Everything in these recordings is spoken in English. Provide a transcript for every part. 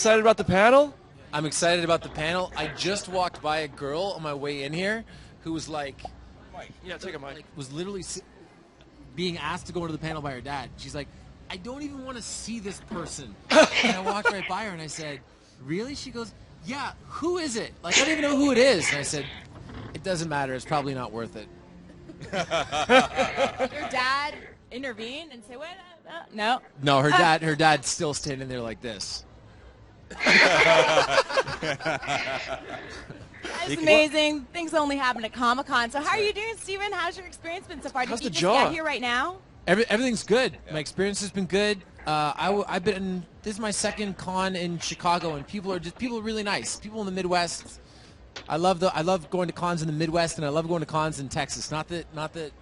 excited about the panel? I'm excited about the panel. I just walked by a girl on my way in here who was like, Yeah, take a mic. like was literally being asked to go into the panel by her dad. She's like, I don't even want to see this person. And I walked right by her and I said, really? She goes, yeah, who is it? Like, I don't even know who it is. And I said, it doesn't matter. It's probably not worth it. Your dad intervene and say, "What? No." No, her dad's still standing there like this. That's amazing. Things only happen at Comic-Con. So how are you doing, Steven? How's your experience been so far? How's Did you the just jaw? get here right now? Everything's good. My experience has been good. I've been. This is my second con in Chicago, and people are really nice. People in the Midwest. I love going to cons in the Midwest, and I love going to cons in Texas. Not that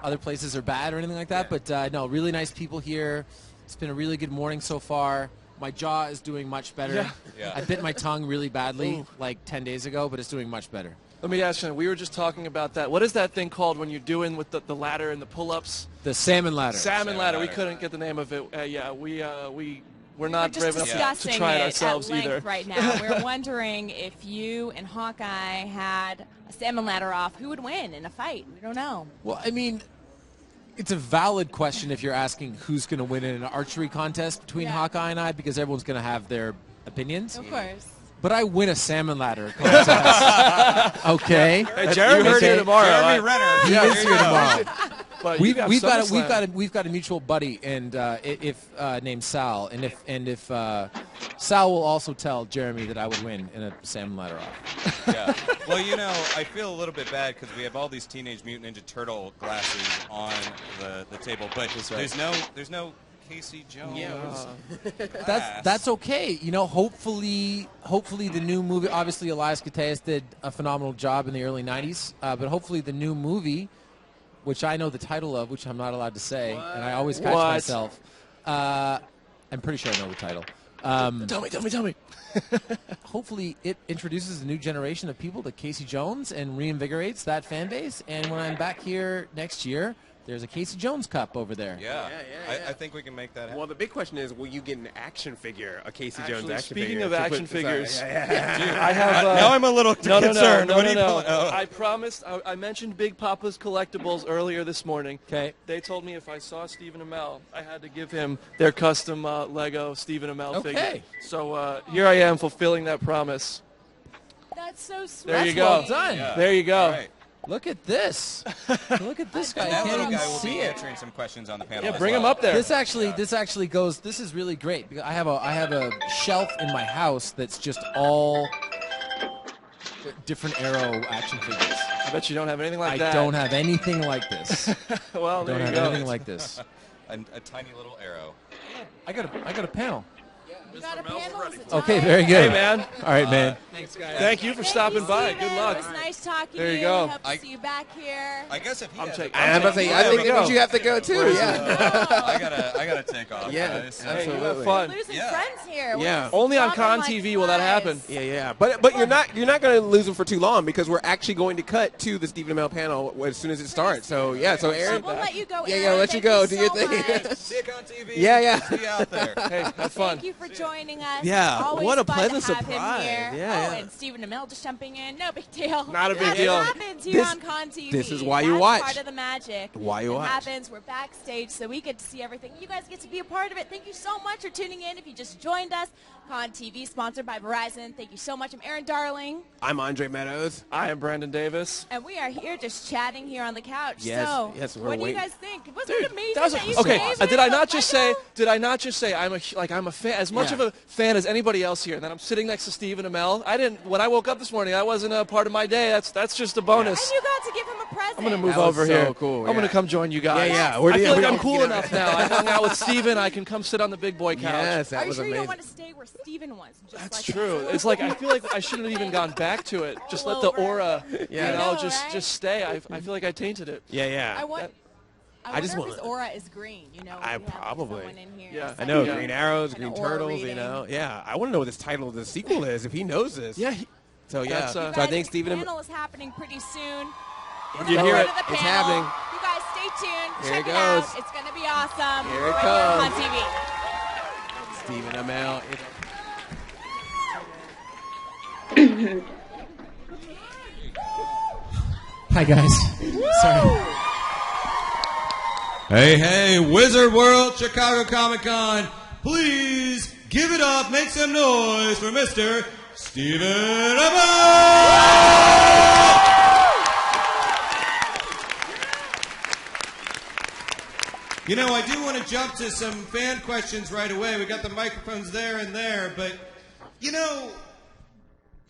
other places are bad or anything like that, but no, really nice people here. It's been a really good morning so far. My jaw is doing much better. Yeah. I bit my tongue really badly like 10 days ago, but it's doing much better. Let me ask you, we were just talking about that. What is that thing called when you're doing with the ladder and the pull-ups? The salmon ladder. Salmon ladder. We couldn't get the name of it. We're not We're just brave enough to discussing try it it ourselves at length either. right now. We're wondering if you and Hawkeye had a salmon ladder off, who would win in a fight? We don't know. Well, I mean, it's a valid question if you're asking who's going to win in an archery contest between Hawkeye and I, because everyone's going to have their opinions. Of course. But I win a salmon ladder contest. Okay. Hey, Jeremy's here tomorrow. Jeremy Renner. He is here tomorrow. But We've got a mutual buddy, and named Sal, and if Sal will also tell Jeremy that I would win in a salmon ladder off. Yeah. Well, I feel a little bit bad because we have all these Teenage Mutant Ninja Turtle glasses on the table, but there's no Casey Jones. That's okay. Hopefully the new movie. Obviously, Elias Koteas did a phenomenal job in the early '90s, but hopefully the new movie, which I know the title of, which I'm not allowed to say, and I always catch myself. I'm pretty sure I know the title. Tell me. Hopefully it introduces a new generation of people to Casey Jones and reinvigorates that fan base. And when I'm back here next year, there's a Casey Jones Cup over there. Yeah. I think we can make that happen. Well, the big question is, will you get an action figure, a Casey Jones Actually, action speaking figure? of action figures, Dude, I have. now I'm a little concerned. No. What are you pulling? Oh. I promised. I mentioned Big Papa's Collectibles earlier this morning. Okay. They told me if I saw Stephen Amell, I had to give him their custom Lego Stephen Amell figure. So here I am fulfilling that promise. That's so sweet. There you go. Well done. Yeah. There you go. All right. Look at this. Look at this guy. I That can't little even guy will see be it. answering some questions on the panel. Yeah, as bring well. him up there. This actually goes. This is really great because I have a shelf in my house that's just all different Arrow action figures. I bet you don't have anything like I that. don't have anything like this. Well, there Don't you have go. anything like this. A tiny little arrow. I got a panel. You got a panel? Is it Okay, time? very good. Hey, man. All right, man. Thanks, guys. Thank you for stopping by. Steven. Good luck. It was nice talking There to you you. go. We hope to see you back here. I guess if he I'm has taking- a I'm about to say, There I think we that go. you have to go too. Yeah. I gotta take off. Yeah. guys. Hey, you have Absolutely. fun. Losing Yeah. friends here. We're Yeah. just Only on dropping Con like TV will that flies. happen. Yeah. But you're not going to lose them for too long because we're actually going to cut to the Stephen Amell panel as soon as it starts. So yeah. So So Aaron. we'll let you go. Yeah, Aaron. let you Thank go. Do your so thing. much. See you on TV. Yeah. See you out there. Hey, have fun. Thank you for joining us. Yeah, It's always what a fun pleasant to have him surprise. here. Yeah. And Stephen Amell just jumping in. No big deal. Not a big That's deal. what happens here This- on Con TV. this is why you That's watch. part of the magic. Why you it watch. happens. We're backstage, so we get to see everything. You guys get to be a part of it. Thank you so much for tuning in. If you just joined us, Con TV, sponsored by Verizon. Thank you so much. I'm Erin Darling, I'm Andre Meadows. I am Brandon Davis. and we are here just chatting here on the couch. Yes, so, yes, we're what do you waiting. guys think? Wasn't it amazing That was that you okay. gave Did him I the not just say? Lego? Did I not just say I'm a fan, as much Yeah. of a fan as anybody else here? And then I'm sitting next to Stephen Amell. I didn't. When I woke up this morning, that wasn't a part of my day. That's just a bonus. And you got to give him a present. I'm gonna move That was over so here. cool, I'm yeah. gonna come join you guys. Yeah. I feel like we I'm don't cool get enough now. I hung out with Steven. I can come sit on the big boy couch. Yes, that Are you was sure you amazing. don't want to stay where Steven was? Just That's like true. It's like I feel like I shouldn't have even gone back to it. Just let the aura, Yeah. I know, just right? just stay. I feel like I tainted it. Yeah. I want. I I just wonder if his wanna- aura is green. You know, I if we have probably. someone in here. Yeah. I know, Yeah. Green Arrows, An Green aura Turtles, reading. you know. Yeah, I want to know what this title of the sequel is, if he knows this. Yeah. So, yeah. That's, So You I Guys, think the Stephen... panel is happening pretty soon. You hear it? The It's panel. happening. You guys stay tuned. Here Check it it out. goes. It's going to be awesome. Here it right comes. Here on TV. Stephen Amell. Hi, guys. Sorry. Hey, Wizard World Chicago Comic-Con, please give it up, make some noise for Mr. Stephen Amell! You know, I do want to jump to some fan questions right away. We got the microphones there and there, but, you know,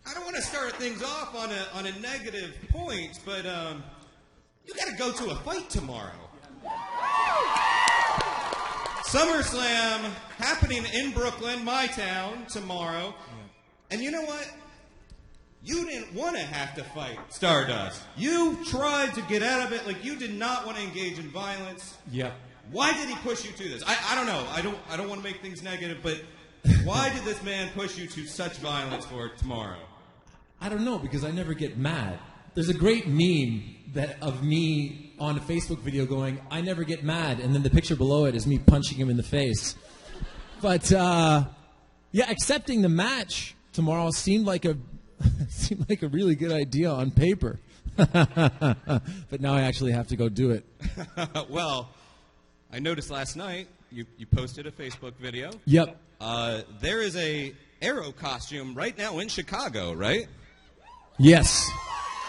I don't want to start things off on a negative point, but you got to go to a fight tomorrow. SummerSlam happening in Brooklyn, my town, tomorrow. And you know what? You didn't want to have to fight Stardust. You tried to get out of it. Like, you did not want to engage in violence. Yep. Why did he push you to this? I don't know. I don't want to make things negative, but why did this man push you to such violence for tomorrow? I don't know, because I never get mad. There's a great meme of me on a Facebook video going, I never get mad, and then the picture below it is me punching him in the face. But, yeah, accepting the match tomorrow seemed like a really good idea on paper. But now I actually have to go do it. Well, I noticed last night you posted a Facebook video. Yep. There is a Arrow costume right now in Chicago, right? Yes.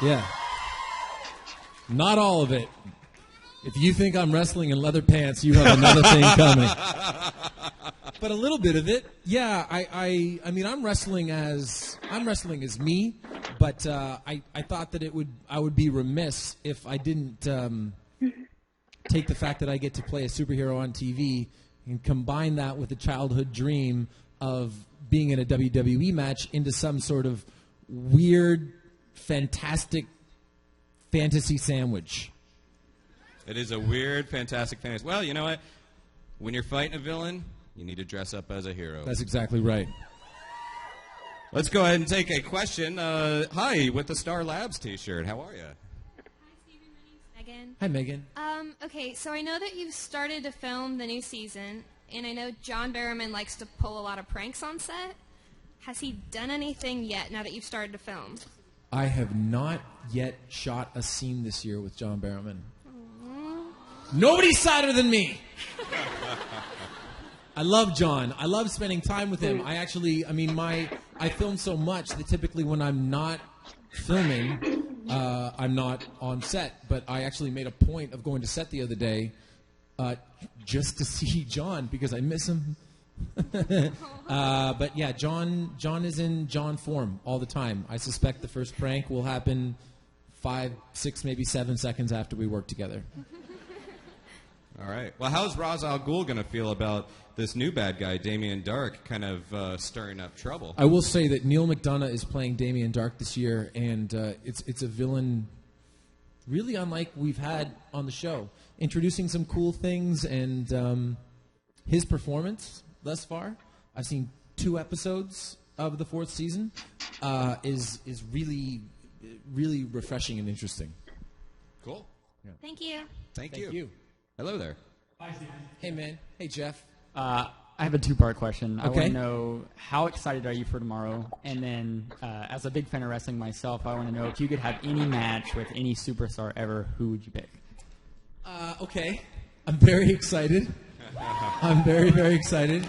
Yeah. Not all of it. If you think I'm wrestling in leather pants, you have another thing coming. But a little bit of it, yeah. I mean, I'm wrestling as me, but I thought that I would be remiss if I didn't take the fact that I get to play a superhero on TV and combine that with the childhood dream of being in a WWE match into some sort of weird, fantastic fantasy sandwich. It is a weird, fantastic fantasy. Well, you know what? When you're fighting a villain, you need to dress up as a hero. That's exactly right. Let's go ahead and take a question. Hi, with the Star Labs t-shirt. How are you? Megan. Hi, Megan. Okay, so I know that you've started to film the new season, and I know John Barrowman likes to pull a lot of pranks on set. Has he done anything yet now that you've started to film? I have not yet shot a scene this year with John Barrowman. Nobody's sadder than me. I love John. I love spending time with him. I film so much that typically when I'm not filming, I'm not on set. But I actually made a point of going to set the other day just to see John because I miss him. But yeah, John is in John form all the time. I suspect the first prank will happen 5, 6, maybe 7 seconds after we work together. All right. Well, how's Ra's al Ghul going to feel about this new bad guy, Damien Dark, kind of stirring up trouble? I will say that Neil McDonough is playing Damien Dark this year, and it's a villain really unlike we've had on the show. Introducing some cool things, and his performance thus far, I've seen 2 episodes of the 4th season, is really, really refreshing and interesting. Cool. Yeah. Thank you. Thank you. Hello there. Hi, Stephen. Hey, man. Hey, Jeff. I have a 2-part question. I want Okay. to know, how excited are you for tomorrow? And then, as a big fan of wrestling myself, I want to know if you could have any match with any superstar ever, who would you pick? Okay. I'm very excited. I'm very, very excited.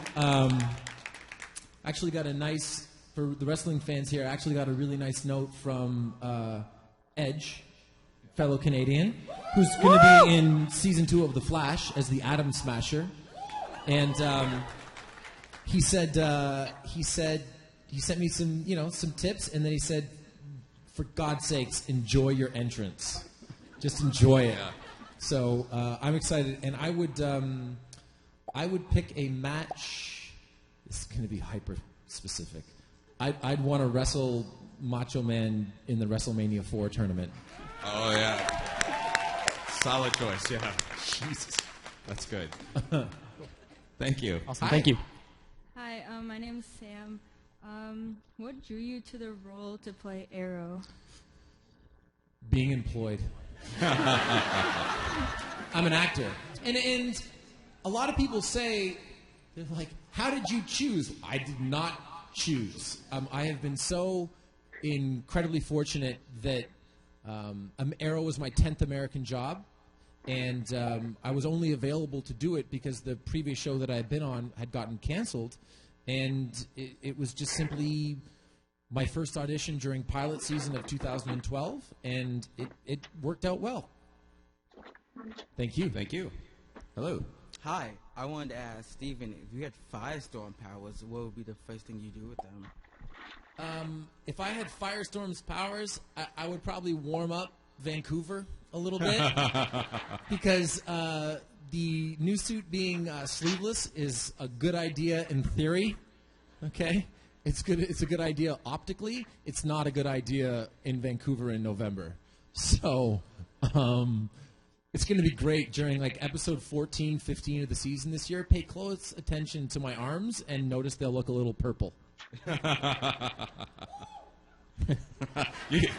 Actually got a nice, for the wrestling fans here, I actually got a really nice note from Edge, fellow Canadian, who's going to be in season 2 of The Flash as the Atom Smasher. And he sent me some tips, and then he said, for God's sakes, enjoy your entrance. Just enjoy it. Yeah. So I'm excited, and I would pick a match. This is going to be hyper specific. I'd want to wrestle Macho Man in the WrestleMania 4 tournament. Oh, yeah. Solid choice, yeah. Jesus. That's good. Thank you. Awesome. Hi. Thank you. Hi, my name is Sam. What drew you to the role to play Arrow? Being employed. I'm an actor. And a lot of people say, they're like, how did you choose? I did not choose. I have been so incredibly fortunate that Arrow was my 10th American job, and I was only available to do it because the previous show that I had been on had gotten canceled, and it was just simply my first audition during pilot season of 2012, and it worked out well. Thank you. Thank you. Hello. Hi, I wanted to ask Steven, if you had firestorm powers, what would be the first thing you do with them? If I had Firestorm's powers, I would probably warm up Vancouver a little bit because the new suit being sleeveless is a good idea in theory. Okay, it's good. It's a good idea optically. It's not a good idea in Vancouver in November. So it's going to be great during like episode 14, 15 of the season this year. Pay close attention to my arms and notice they'll look a little purple.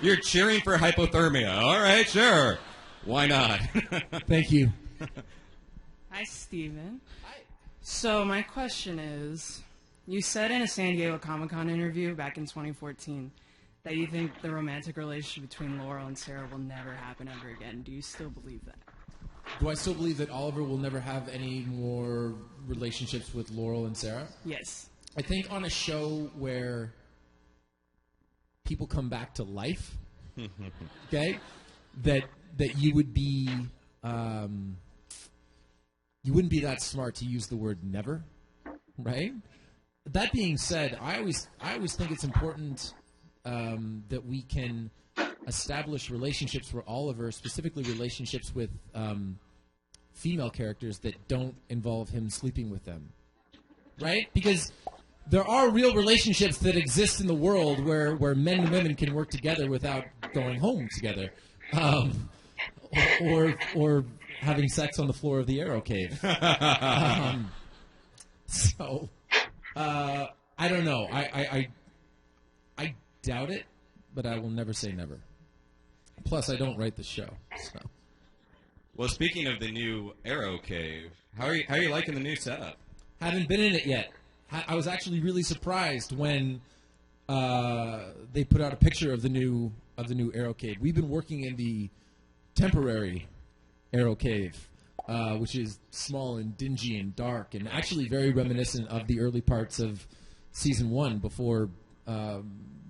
You're cheering for hypothermia. All right, sure. Why not? Thank you. Hi, Steven. Hi. So my question is, you said in a San Diego Comic-Con interview back in 2014 that you think the romantic relationship between Laurel and Sarah will never happen ever again. Do you still believe that? Do I still believe that Oliver will never have any more relationships with Laurel and Sarah? Yes. I think on a show where people come back to life, okay, that you would be you wouldn't be that smart to use the word never, right? That being said, I always think it's important that we can establish relationships for Oliver, specifically relationships with female characters that don't involve him sleeping with them, right? Because there are real relationships that exist in the world where men and women can work together without going home together, or having sex on the floor of the Arrow Cave. So I don't know. I doubt it, but I will never say never. Plus, I don't write the show. So. Well, speaking of the new Arrow Cave, how are you liking the new setup? Haven't been in it yet. I was actually really surprised when they put out a picture of the new Arrow Cave. We've been working in the temporary Arrow Cave, which is small and dingy and dark, and actually very reminiscent of the early parts of season 1 before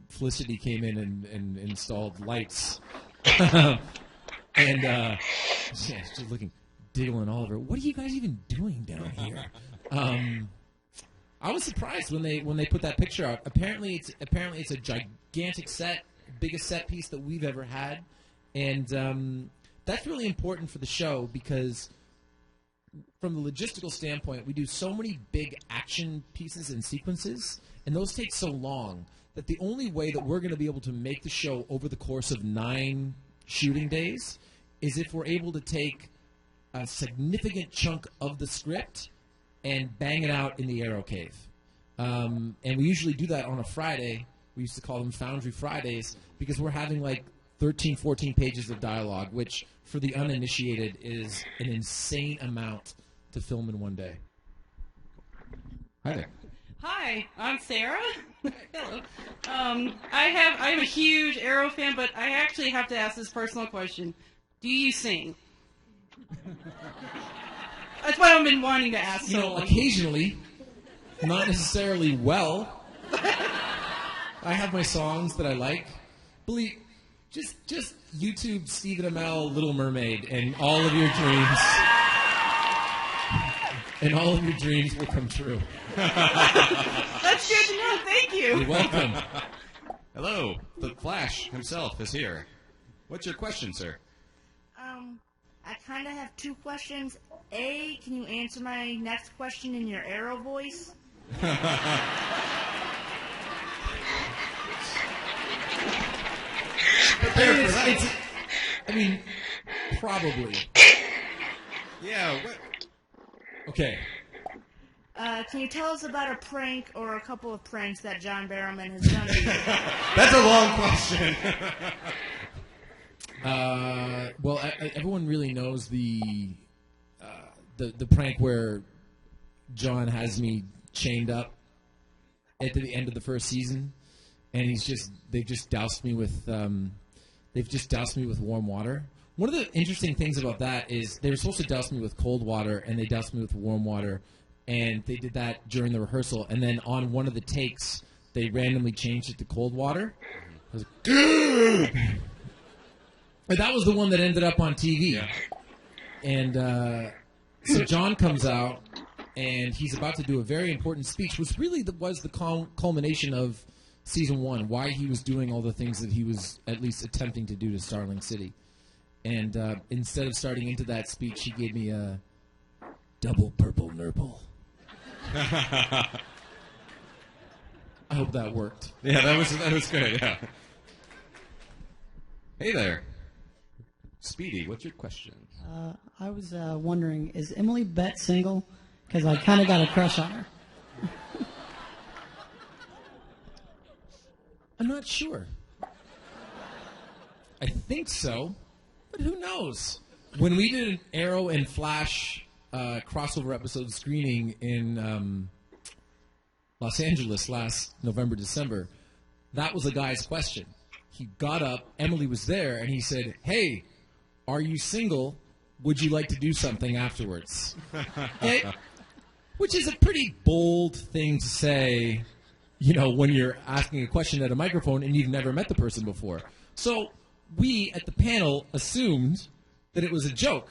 Felicity came in and installed lights. And yeah, just looking, Diggle and Oliver. What are you guys even doing down here? I was surprised when they put that picture out. Apparently it's a gigantic set, biggest set piece that we've ever had, and that's really important for the show because from the logistical standpoint, we do so many big action pieces and sequences, and those take so long that the only way that we're going to be able to make the show over the course of 9 shooting days is if we're able to take a significant chunk of the script and bang it out in the Arrow Cave. And we usually do that on a Friday. We used to call them Foundry Fridays because we're having like 13, 14 pages of dialogue, which for the uninitiated is an insane amount to film in one day. Hi there. Hi, I'm Sarah. Hello. I'm a huge Arrow fan, but I actually have to ask this personal question. Do you sing? That's what I've been wanting to ask. Occasionally, not necessarily well. I have my songs that I like. Believe, just YouTube Stephen Amell, Little Mermaid, and all of your dreams. And all of your dreams will come true. That's good to know. Thank you. You're welcome. Hello. The Flash himself is here. What's your question, sir? I kind of have 2 questions. A, can you answer my next question in your Arrow voice? Probably. Yeah, what? Okay. Can you tell us about a prank or a couple of pranks that John Barrowman has done to you? That's a long question. Well, everyone really knows the prank where John has me chained up at the end of the first season, and they've just doused me with warm water. One of the interesting things about that is they were supposed to douse me with cold water, and they doused me with warm water, and they did that during the rehearsal. And then on one of the takes, they randomly changed it to cold water. I was like, and that was the one that ended up on TV. Yeah. And so John comes out, and he's about to do a very important speech, which really was the culmination of season 1, why he was doing all the things that he was at least attempting to do to Starling City. And instead of starting into that speech, he gave me a double purple nurple. I hope that worked. Yeah, that was good, yeah. Hey there. Speedy, what's your question? I was wondering, is Emily Bett single? Because I kind of got a crush on her. I'm not sure. I think so, but who knows? When we did an Arrow and Flash crossover episode screening in Los Angeles last November, December, that was a guy's question. He got up, Emily was there, and he said, "Hey, are you single? Would you like to do something afterwards?" Which is a pretty bold thing to say, when you're asking a question at a microphone and you've never met the person before. So we, at the panel, assumed that it was a joke.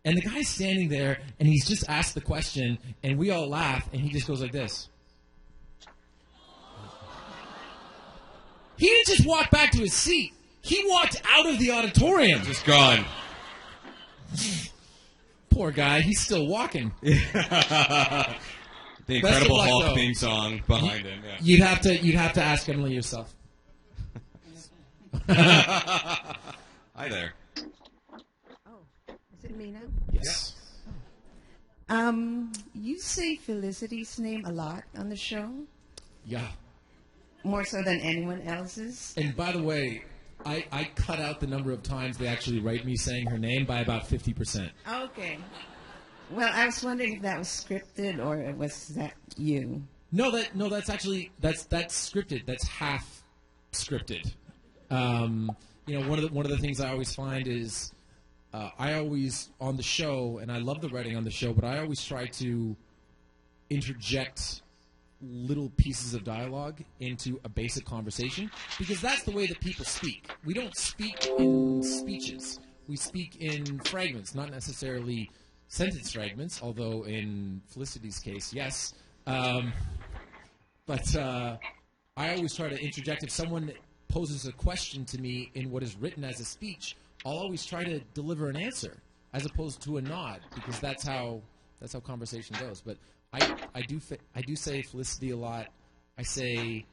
And the guy's standing there, and he's just asked the question, and we all laugh, and he just goes like this. He didn't just walk back to his seat. He walked out of the auditorium. Just gone. Poor guy. He's still walking. The Incredible Hulk theme song behind him. Yeah. You'd have to ask Emily yourself. Hi there. Is it me now? Yes. You say Felicity's name a lot on the show? Yeah. More so than anyone else's? And by the way, I cut out the number of times they actually write me saying her name by about 50%. Okay. Well, I was wondering if that was scripted or was that you? No, that's scripted. That's half scripted. One of the things I always find is I always on the show, and I love the writing on the show, but I always try to interject little pieces of dialogue into a basic conversation because that's the way that people speak. We don't speak in speeches. We speak in fragments, not necessarily sentence fragments, although in Felicity's case, yes. But I always try to interject. If someone poses a question to me in what is written as a speech, I'll always try to deliver an answer as opposed to a nod because that's how conversation goes. But I do say Felicity a lot. I say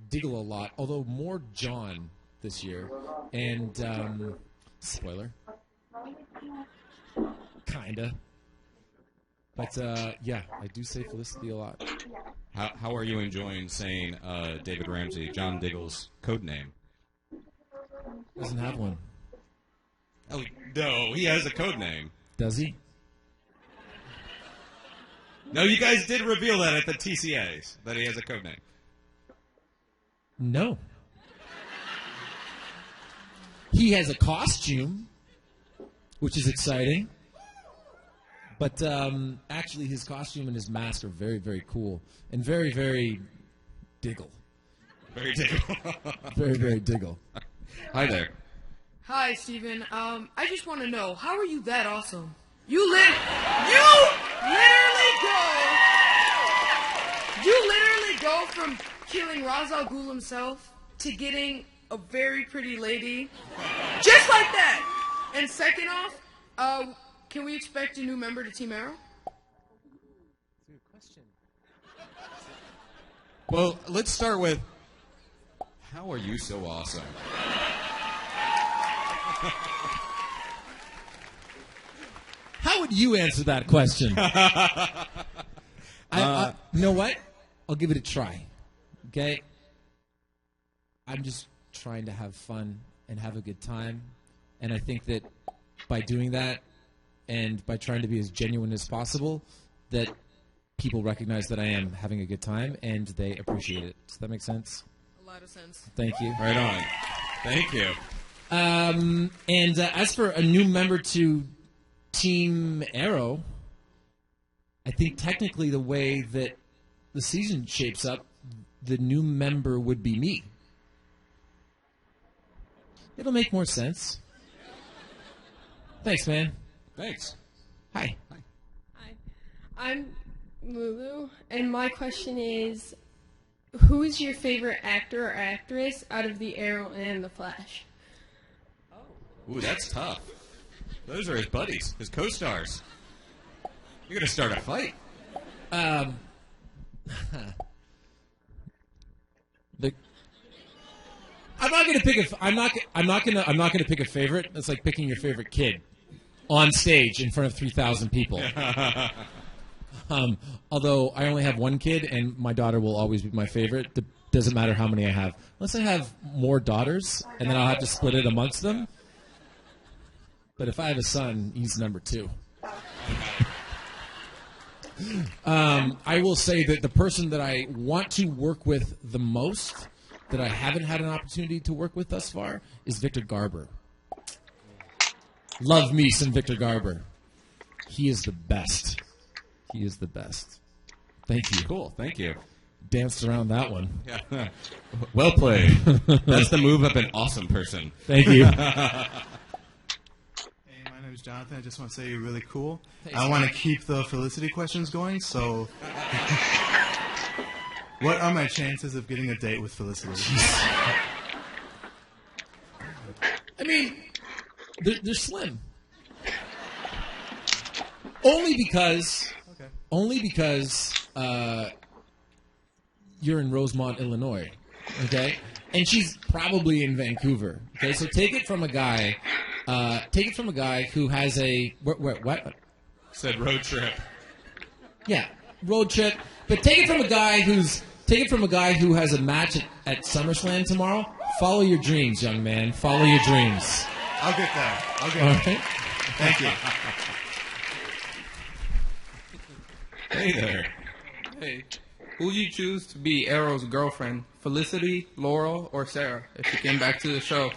Diggle a lot, although more John this year. And spoiler, kinda. But yeah, I do say Felicity a lot. How are you enjoying saying David Ramsey, John Diggle's code name? Doesn't have one. Oh no, he has a code name. Does he? No, you guys did reveal that at the TCAs, that he has a code name. No. He has a costume, which is exciting. But actually, his costume and his mask are very, very cool. And very, very Diggle. Very Diggle. Very, very Diggle. Hi there. Hi, Steven. I just want to know, how are you that awesome? You literally go from killing Ra's al Ghul himself to getting a very pretty lady, just like that. And second off, can we expect a new member to Team Arrow? That's a good question. Well, let's start with, how are you so awesome? How would you answer that question? You know what? I'll give it a try. Okay? I'm just trying to have fun and have a good time. And I think that by doing that and by trying to be as genuine as possible, that people recognize that I am having a good time and they appreciate it. Does that make sense? A lot of sense. Thank you. Right on. Thank you. And as for a new member to Team Arrow, I think technically the way that the season shapes up, the new member would be me. It'll make more sense. Thanks, man. Thanks. Hi. Hi. I'm Lulu, and my question is, who is your favorite actor or actress out of The Arrow and The Flash? Ooh, that's tough. Those are his buddies, his co-stars. You're gonna start a fight. I'm not gonna pick a. I'm not gonna pick a favorite. It's like picking your favorite kid on stage in front of 3,000 people. Although I only have one kid, and my daughter will always be my favorite. Doesn't matter how many I have, unless I have more daughters, and then I'll have to split it amongst them. But if I have a son, he's number 2. I will say that the person that I want to work with the most, that I haven't had an opportunity to work with thus far, is Victor Garber. Love me some Victor Garber. He is the best. He is the best. Thank you. Cool. Thank you. Danced around that one. Yeah. Well played. That's the move of an awesome person. Thank you. Hey, my name is Jonathan. I just want to say you're really cool. I want to keep the Felicity questions going, so... What are my chances of getting a date with Felicity? I mean, they're slim. Only because you're in Rosemont, Illinois, okay? And she's probably in Vancouver, okay? So take it from a guy who has a what? Said road trip. Yeah, road trip. But take it from a guy who has a match at SummerSlam tomorrow. Follow your dreams, young man. Follow your dreams. I'll get that. All right. Thank you. Hey there. Hey, who would you choose to be Arrow's girlfriend? Felicity, Laurel, or Sarah? If she came back to the show.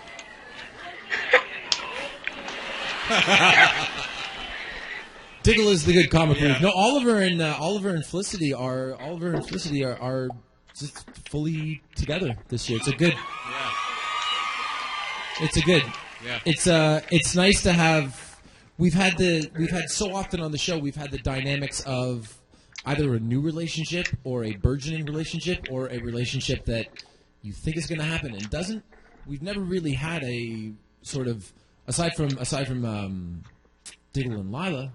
Diggle is the good comic relief. No, Oliver and Felicity are just fully together this year. It's a good. Yeah. It's nice to have. We've had so often on the show. We've had the dynamics of either a new relationship or a burgeoning relationship or a relationship that you think is going to happen and doesn't. We've never really had a sort of aside from Diggle and Lila.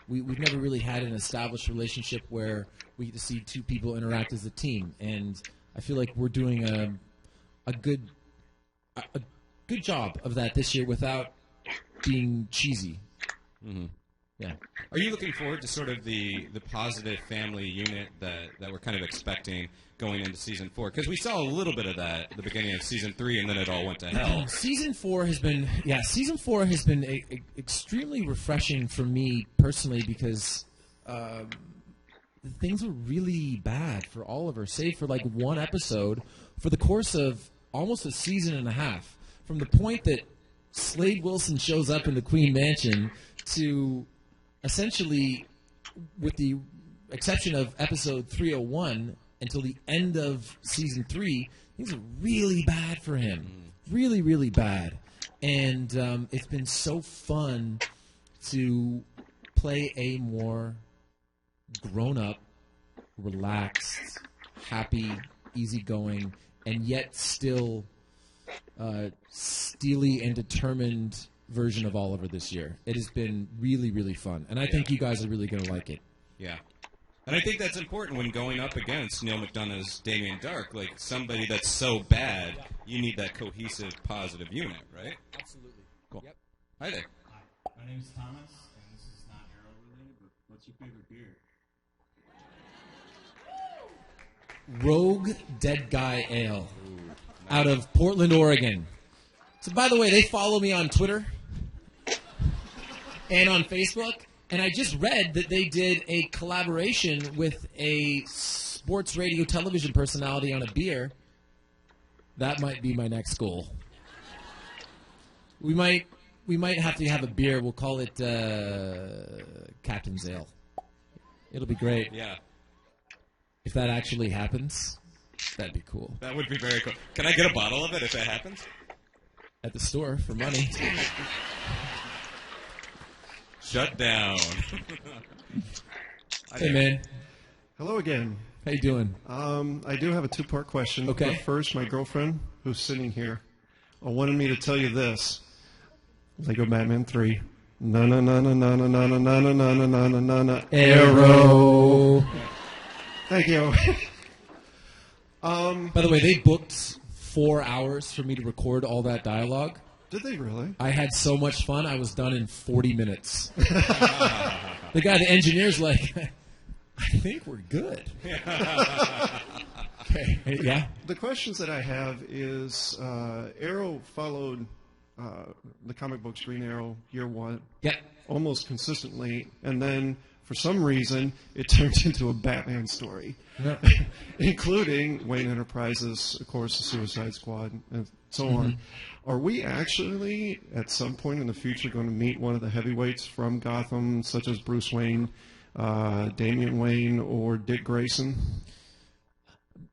We've never really had an established relationship where we get to see two people interact as a team, and I feel like we're doing a good job of that this year without being cheesy. Mm-hmm. Yeah. Are you looking forward to sort of the positive family unit that we're kind of expecting going into season 4? Because we saw a little bit of that at the beginning of season 3, and then it all went to hell. Season 4 has been extremely refreshing for me personally because things were really bad for Oliver, save for like one episode for the course of almost a season and a half. From the point that Slade Wilson shows up in the Queen Mansion to essentially, with the exception of episode 301, until the end of season 3, things are really bad for him. Really, really bad. And it's been so fun to play a more grown-up, relaxed, happy, easygoing, and yet still steely and determined version of Oliver this year. It has been really, really fun. And I think you guys are really going to like it. Yeah. And I think that's important when going up against Neil McDonough's Damien Dark. Like, somebody that's so bad, you need that cohesive, positive unit, right? Absolutely. Cool. Yep. Hi there. Hi. My name's Thomas, and this is not Arrow related, but what's your favorite beer? Rogue Dead Guy Ale out of Portland, Oregon. So, by the way, they follow me on Twitter and on Facebook, and I just read that they did a collaboration with a sports radio television personality on a beer That might be my next goal. We might have to have a beer. We'll call it Captain's Ale. It'll be great. Yeah. If that actually happens, that'd be cool. That would be very cool. Can I get a bottle of it if that happens? At the store for money. Shut down. Hey, man. Hello again. How you doing? I do have a two-part question. Okay. But first, my girlfriend, who's sitting here, wanted me to tell you this. Lego Batman 3. Na na na na na na na na na na na na na na. Arrow. Thank you. By the way, they booked 4 hours for me to record all that dialogue. Did they really? I had so much fun. I was done in 40 minutes. The guy, the engineer's like, I think we're good. Okay. Yeah. The questions that I have is Arrow followed the comic books Green Arrow year one. Yep. Almost consistently, and then for some reason it turned into a Batman story, Yep. including Wayne Enterprises, of course, the Suicide Squad, and so on. Are we actually at some point in the future going to meet one of the heavyweights from Gotham, such as Bruce Wayne, Damian Wayne, or Dick Grayson?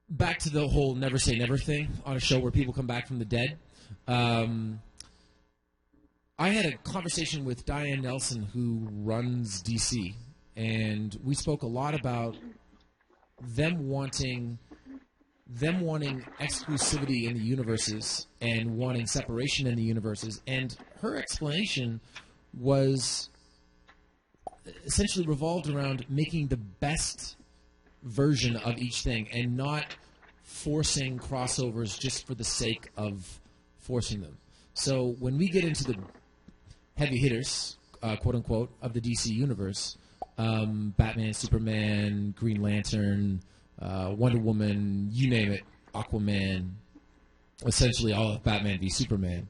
Back to the whole never say never thing on a show where people come back from the dead. I had a conversation with Diane Nelson, who runs DC, and we spoke a lot about them wanting exclusivity in the universes and wanting separation in the universes. And her explanation was essentially revolved around making the best version of each thing and not forcing crossovers just for the sake of forcing them. So when we get into the heavy hitters, quote unquote, of the DC universe, Batman, Superman, Green Lantern, Wonder Woman, you name it, Aquaman, essentially all of Batman v Superman.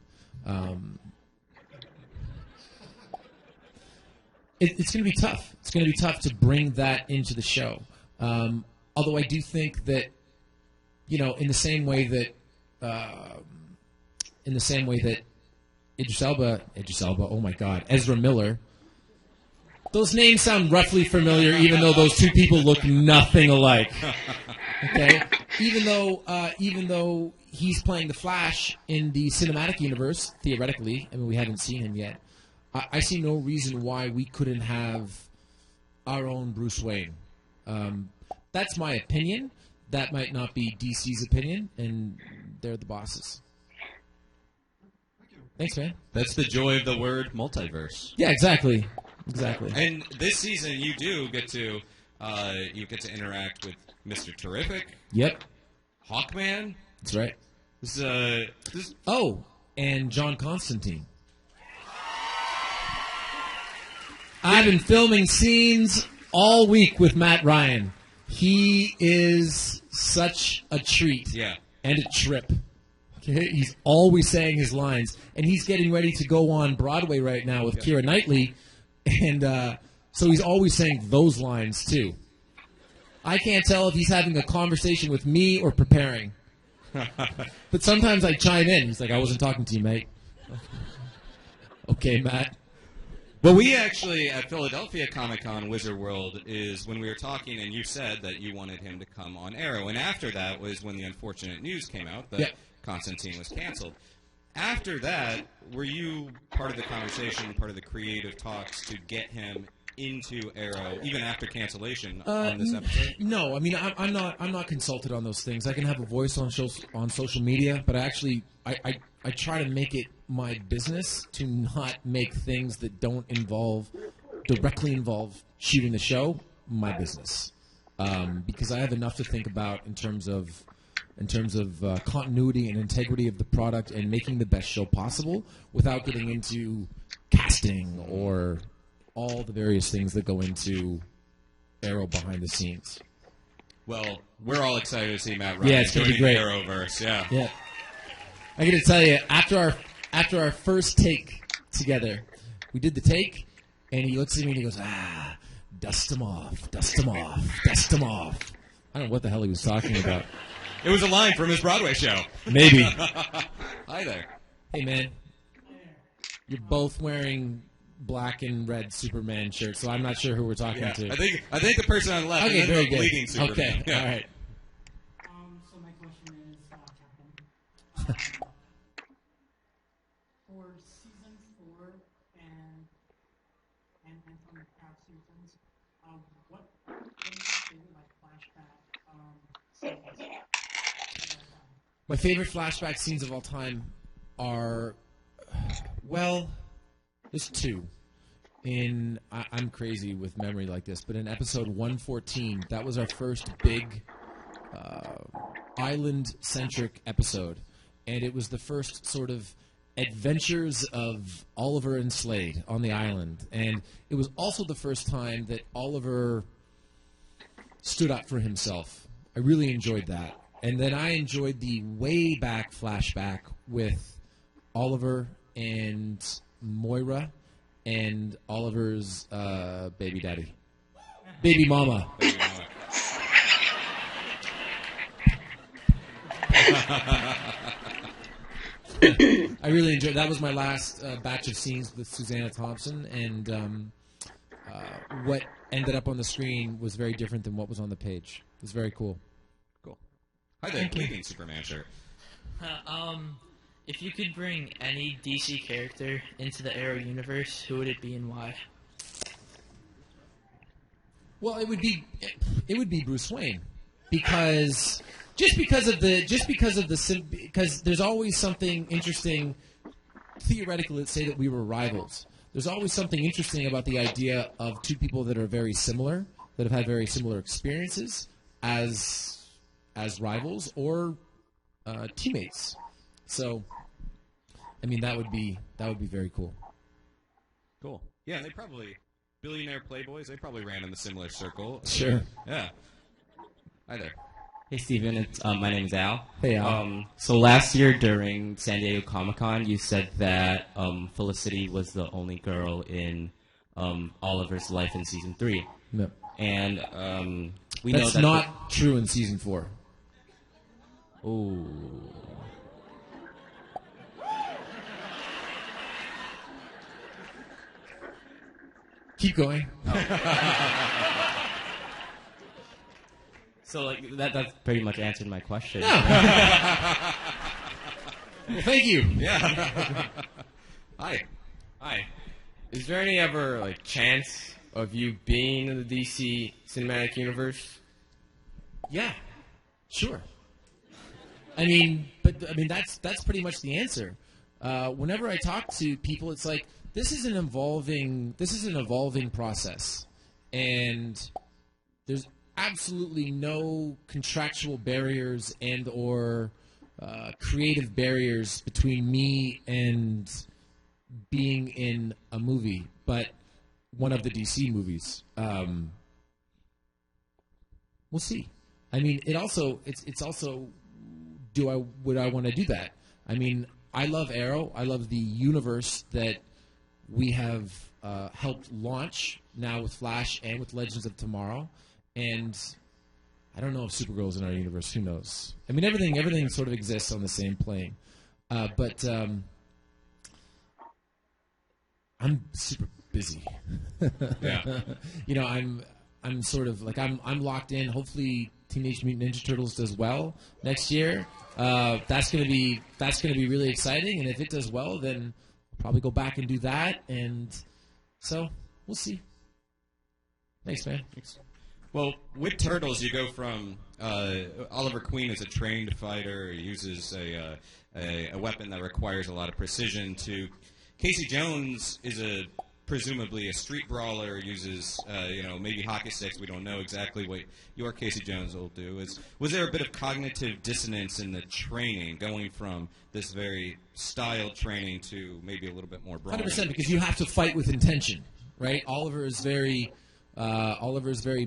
It's going to be tough. It's going to be tough to bring that into the show. Although I do think that, in the same way that Idris Elba, oh my God, Ezra Miller. Those names sound roughly familiar, even though those two people look nothing alike. Okay, even though he's playing the Flash in the cinematic universe, theoretically, I mean we haven't seen him yet. I see no reason why we couldn't have our own Bruce Wayne. That's my opinion. That might not be DC's opinion, and they're the bosses. Thanks, man. That's the joy of the word multiverse. Yeah, exactly. Exactly. And this season, you do get to interact with Mr. Terrific. Yep. Hawkman. That's right. This and John Constantine. I've been filming scenes all week with Matt Ryan. He is such a treat. Yeah. And a trip. Okay? He's always saying his lines. And he's getting ready to go on Broadway right now with Keira Knightley. And so he's always saying those lines, too. I can't tell if he's having a conversation with me or preparing. But sometimes I chime in. He's like, I wasn't talking to you, mate. Okay, Matt. Well, we actually, at Philadelphia Comic-Con Wizard World, is when we were talking, and you said that you wanted him to come on Arrow. And after that was when the unfortunate news came out that Constantine was canceled. After that, were you part of the conversation, part of the creative talks to get him into Arrow, even after cancellation on this episode? No, I mean I'm not consulted on those things. I can have a voice on social media, but I try to make it my business to not make things that don't directly involve shooting the show my business, because I have enough to think about in terms of continuity and integrity of the product and making the best show possible without getting into casting or all the various things that go into Arrow behind the scenes. Well, we're all excited to see Matt Ryan it's joining be great. the Arrowverse. Yeah. I got to tell you, after our first take together, we did the take, and he looks at me and he goes, dust him off, dust him off, dust him off. I don't know what the hell he was talking about. It was a line from his Broadway show. Maybe. Hi there. Hey, man. You're both wearing black and red Superman shirts, so I'm not sure who we're talking Yeah, to. I think the person on the left. Okay, and then very the good. bleeding Superman. Okay, Yeah. all right. So my question is, for season 4 and from the past seasons, what is your favorite flashback scenes? My favorite flashback scenes of all time are, well, there's two. I'm crazy with memory like this, but in episode 114, that was our first big island-centric episode, and it was the first sort of adventures of Oliver and Slade on the island, and it was also the first time that Oliver stood up for himself. I really enjoyed that. And then I enjoyed the way back flashback with Oliver and Moira and Oliver's baby daddy. Baby mama. I really enjoyed that. Was my last batch of scenes with Susanna Thompson, and what ended up on the screen was very different than what was on the page. It was very cool. Hi there, bleeding Superman shirt. If you could bring any DC character into the Arrow universe, who would it be and why? Well, it would be Bruce Wayne, because because there's always something interesting. Theoretically, let's say that we were rivals. There's always something interesting about the idea of two people that are very similar, that have had very similar experiences as rivals or teammates. So, I mean, that would be very cool. Cool. Yeah, they probably billionaire playboys. They probably ran in the similar circle. Sure. Yeah. Hi there. Hey, Steven. My name's Al. Hey, Al. So last year during San Diego Comic-Con, you said that Felicity was the only girl in Oliver's life in Season 3. No. And we That's know that... not true in Season 4. Ooh. Keep going. So, like, that's pretty much answered my question. No. Well, thank you. Yeah. Hi. Hi. Is there any ever like chance of you being in the DC cinematic universe? Yeah. Sure. I mean, that's pretty much the answer. Whenever I talk to people, it's like this is an evolving process, and there's absolutely no contractual barriers and or creative barriers between me and being in a movie, but one of the DC movies. We'll see. I mean, it's also would I want to do that? I mean, I love Arrow. I love the universe that we have helped launch now with Flash and with Legends of Tomorrow. And I don't know if Supergirl's in our universe. Who knows? I mean, everything sort of exists on the same plane. But I'm super busy. Yeah. You know, I'm sort of like I'm locked in. Hopefully, Teenage Mutant Ninja Turtles does well next year. That's gonna be really exciting. And if it does well, then I'll probably go back and do that. And so we'll see. Thanks, man. Thanks. Well, with Turtles, you go from Oliver Queen is a trained fighter, he uses a weapon that requires a lot of precision, to Casey Jones is presumably a street brawler, uses maybe hockey sticks. We don't know exactly what your Casey Jones will do. Was there a bit of cognitive dissonance in the training, going from this very styled training to maybe a little bit more brawling? 100%, because you have to fight with intention, right? Oliver is very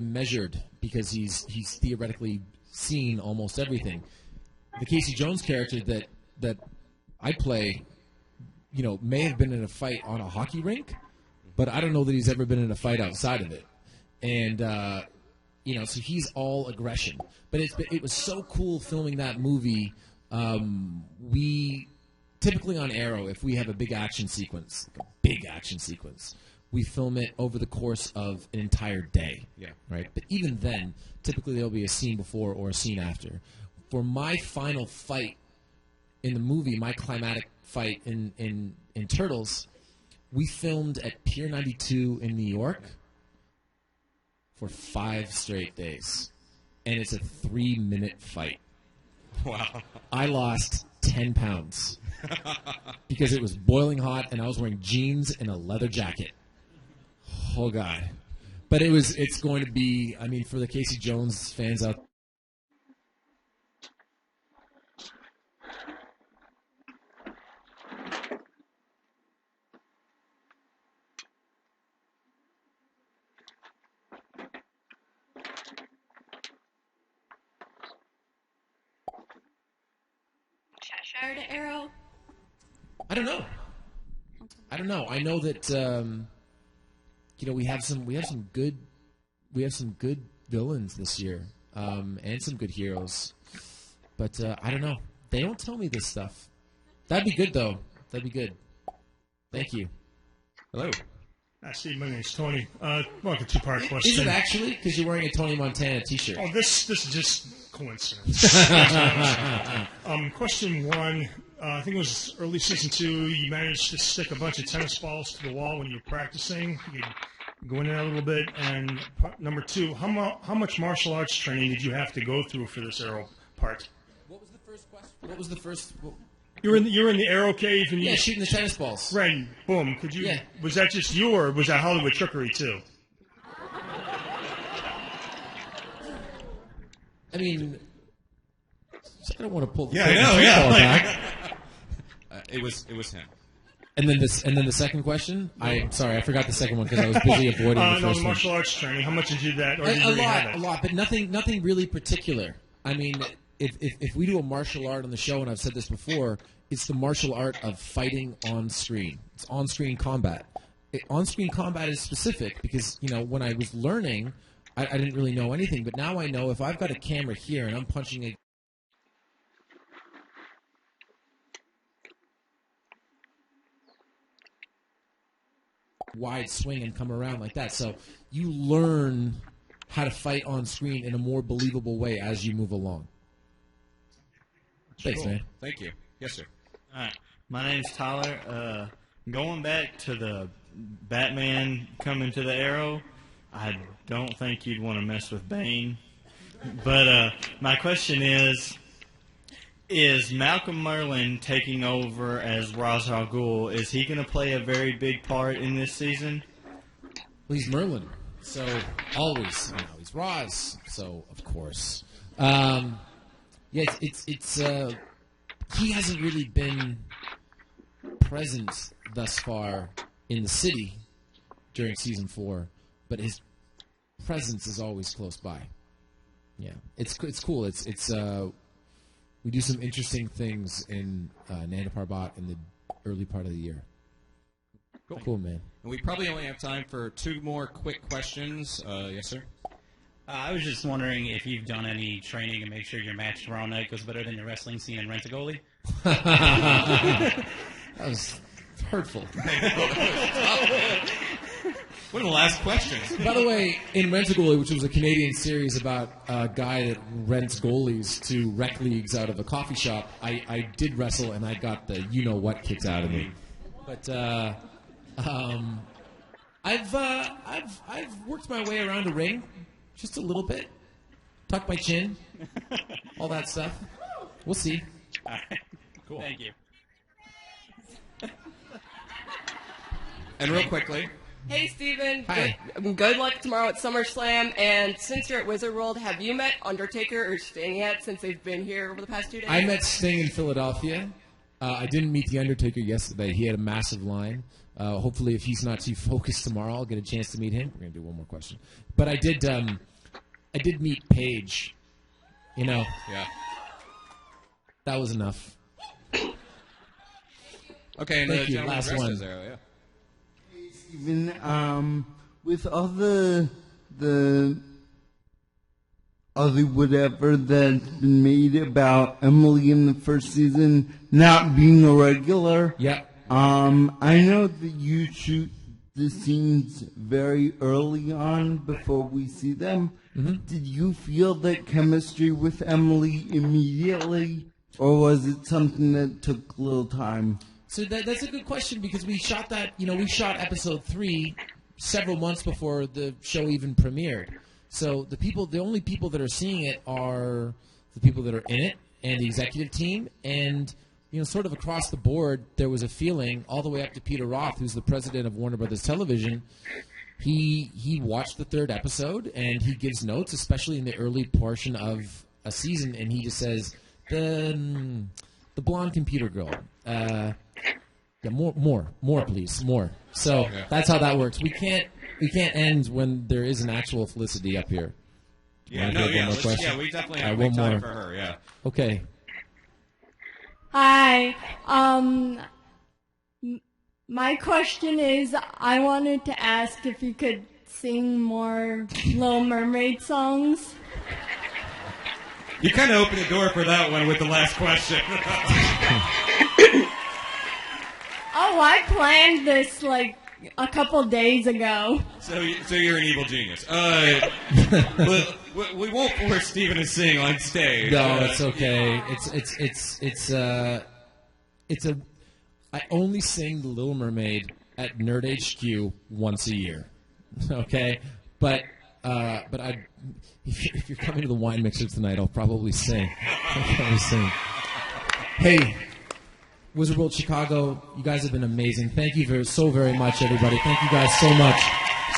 measured because he's theoretically seen almost everything. The Casey Jones character that I play, may have been in a fight on a hockey rink, but I don't know that he's ever been in a fight outside of it. And so he's all aggression. But it was so cool filming that movie. We typically on Arrow, if we have a big action sequence, we film it over the course of an entire day. Yeah. Right. But even then, typically there'll be a scene before or a scene after. For my final fight in the movie, my climatic fight in Turtles, we filmed at Pier 92 in New York for 5 straight days. And it's a 3-minute fight. Wow. I lost 10 pounds because it was boiling hot and I was wearing jeans and a leather jacket. Oh, God. But it's going to be, I mean, for the Casey Jones fans out there. Cheshire to Arrow? I don't know. I know that we have some good villains this year, and some good heroes. But I don't know. They don't tell me this stuff. That'd be good though. That'd be good. Thank you. Hello. Steve, my name's Tony. Well, a two-part question. Is it actually? Because you're wearing a Tony Montana T-shirt. Oh, this is just coincidence. Question one. I think it was early season 2. You managed to stick a bunch of tennis balls to the wall when you were practicing. You go in there a little bit. And number 2, how much martial arts training did you have to go through for this Arrow part? What was the first question? What was the first? You're in the Arrow cave and yeah, shooting the tennis balls. Right, boom. Could you? Yeah. Was that just you, or was that Hollywood trickery too? I mean, I don't want to pull the back. It was him. And then the second question. I'm sorry, I forgot the second one because I was busy avoiding the first one. Martial arts training. How much did you do that? Or did you a lot, but nothing really particular. I mean, if we do a martial art on the show, and I've said this before, it's the martial art of fighting on screen. It's on-screen combat. On-screen combat is specific because, when I was learning, I didn't really know anything. But now I know if I've got a camera here and I'm punching a wide swing and come around like that. So you learn how to fight on screen in a more believable way as you move along. Thanks, man. Thank you. Yes, sir. All right. My name's Tyler. Going back to the Batman coming to the Arrow, I don't think you'd want to mess with Bane. But my question is Malcolm Merlin taking over as Ra's al Ghul, is he going to play a very big part in this season? Well, he's Merlin, so always. He's Ra's, so of course. Yeah, it's he hasn't really been present thus far in the city during season 4, but his presence is always close by. Yeah, it's cool. It's we do some interesting things in Nanda Parbat in the early part of the year. Cool, man. And we probably only have time for 2 more quick questions. Yes, sir. I was just wondering if you've done any training to make sure your match tomorrow night goes better than your wrestling scene in Rent-A-Goalie. That was hurtful. One of the last questions. By the way, in Rent-A-Goalie, which was a Canadian series about a guy that rents goalies to rec leagues out of a coffee shop, I did wrestle and I got the you-know-what kicked out of me. But I've worked my way around a ring. Just a little bit. Tuck my chin. All that stuff. We'll see. All right. Cool. Thank you. And real quickly. Hey, Steven. Hi. Good luck tomorrow at SummerSlam. And since you're at Wizard World, have you met Undertaker or Sting yet since they've been here over the past 2 days? I met Sting in Philadelphia. I didn't meet The Undertaker yesterday. He had a massive line. Hopefully, if he's not too focused tomorrow, I'll get a chance to meet him. We're going to do one more question. But I did meet Paige. Yeah. That was enough. Okay, and Thank you. gentleman Last dressed one. as Arrow, yeah. Even with all the whatever that's been made about Emily in the first season not being a regular. Yeah. I know that you shoot the scenes very early on before we see them. Mm-hmm. Did you feel that chemistry with Emily immediately, or was it something that took a little time? So that's a good question, because we shot that, we shot episode 3 several months before the show even premiered. So the only people that are seeing it are the people that are in it and the executive team, and sort of across the board, there was a feeling all the way up to Peter Roth, who's the president of Warner Brothers Television. He watched the 3rd episode and he gives notes, especially in the early portion of a season, and he just says the blonde computer girl. Yeah, more, please, more. So that's how that works. We can't end when there is an actual Felicity up here. Yeah, we definitely have to make time for her. Yeah. Okay. Hi. My question is, I wanted to ask if you could sing more Little Mermaid songs. You kind of opened the door for that one with the last question. Oh, I planned this like a couple days ago. So you're an evil genius. We won't force Steven to sing on stage. No, it's okay. I only sing The Little Mermaid at Nerd HQ once a year. Okay, but if you're coming to the wine mixer tonight, I'll probably sing. Hey, Wizard World Chicago, you guys have been amazing. Thank you so very much, everybody. Thank you guys so much.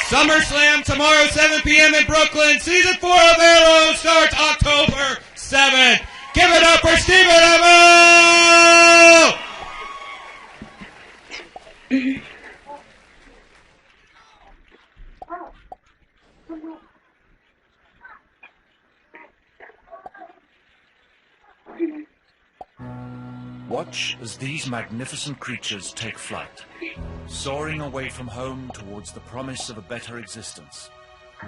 SummerSlam tomorrow, 7 p.m. in Brooklyn. Season 4 of Arrow starts October 7th. Give it up for Stephen Amell! Watch as these magnificent creatures take flight, soaring away from home towards the promise of a better existence.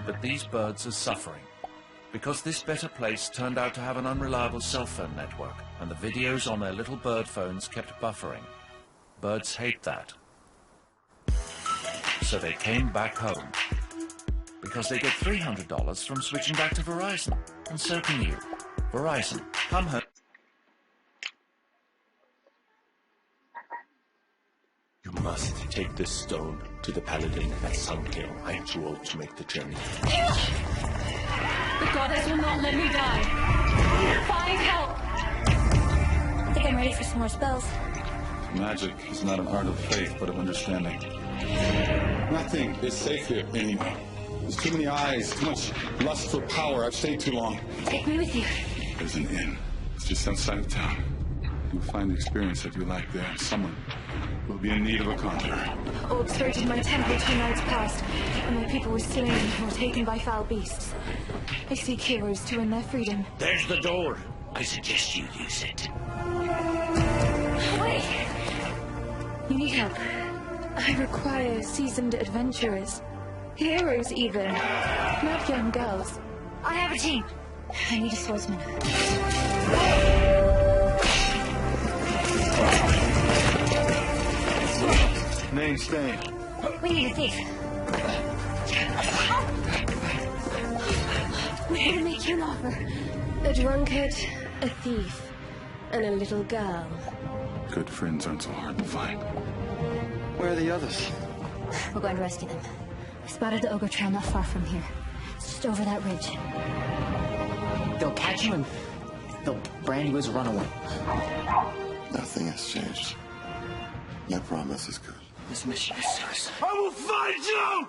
But these birds are suffering, because this better place turned out to have an unreliable cell phone network, and the videos on their little bird phones kept buffering. Birds hate that. So they came back home, because they get $300 from switching back to Verizon. And so can you. Verizon, come home. You must take this stone to the paladin at Sunhill. I'm too old to make the journey. The goddess will not let me die. Find help! I think I'm ready for some more spells. Magic is not an art of faith, but of understanding. Nothing is safe here anymore. There's too many eyes, too much lust for power. I've stayed too long. Take me with you. There's an inn. It's just outside of town. You'll find the experience that you lack there. Someone will be in need of a conjurer. Orbs searched my temple 2 nights past, and my people were slain or taken by foul beasts. I seek heroes to win their freedom. There's the door. I suggest you use it. Wait! You need help. I require seasoned adventurers. Heroes, even. Not young girls. I have a team. I need a swordsman. Name Stain. We need a thief. We're here to make you an offer. A drunkard, a thief, and a little girl. Good friends aren't so hard to find. Where are the others? We're going to rescue them. I spotted the ogre trail not far from here. It's just over that ridge. They'll catch you and they'll brand you as a runaway. Nothing has changed. My promise is good. This mission is suicide. I will find you!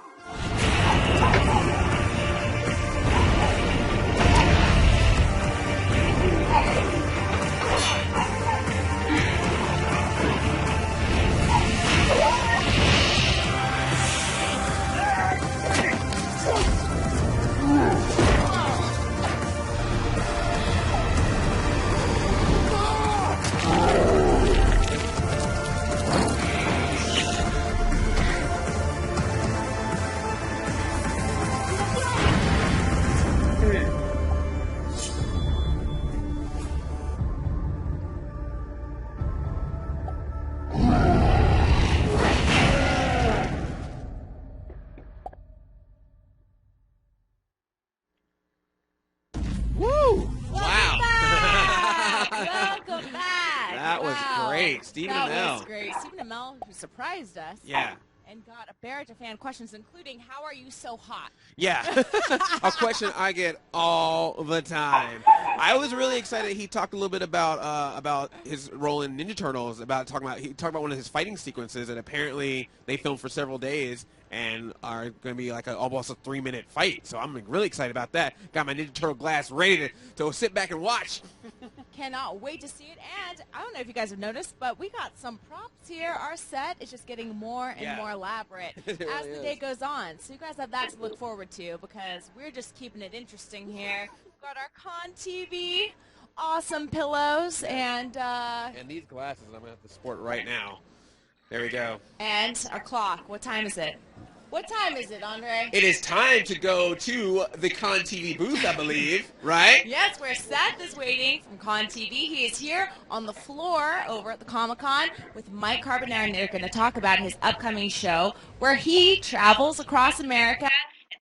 That was Wow. great. Stephen that Amell. was great. Stephen Amell, who surprised us. Yeah. And got a barrage of fan questions, including, how are you so hot? Yeah, a question I get all the time. I was really excited. He talked a little bit about his role in Ninja Turtles. He talked about one of his fighting sequences that apparently they filmed for several days and are going to be like almost a 3-minute fight. So I'm really excited about that. Got my Ninja Turtle glass ready to sit back and watch. Cannot wait to see it. And I don't know if you guys have noticed, but we got some props here. Our set is just getting more and more elaborate It as really the day is. goes on. So you guys have that to look forward to, because we're just keeping it interesting here. We've got our Con TV, awesome pillows, and these glasses I'm going to have to sport right now. There we go. our clock. What time is it? What time is it, Andre? It is time to go to the Con TV booth, I believe, right? Yes, where Seth is waiting from Con TV. He is here on the floor over at the Comic-Con with Mike Carbonaro, and they're going to talk about his upcoming show where he travels across America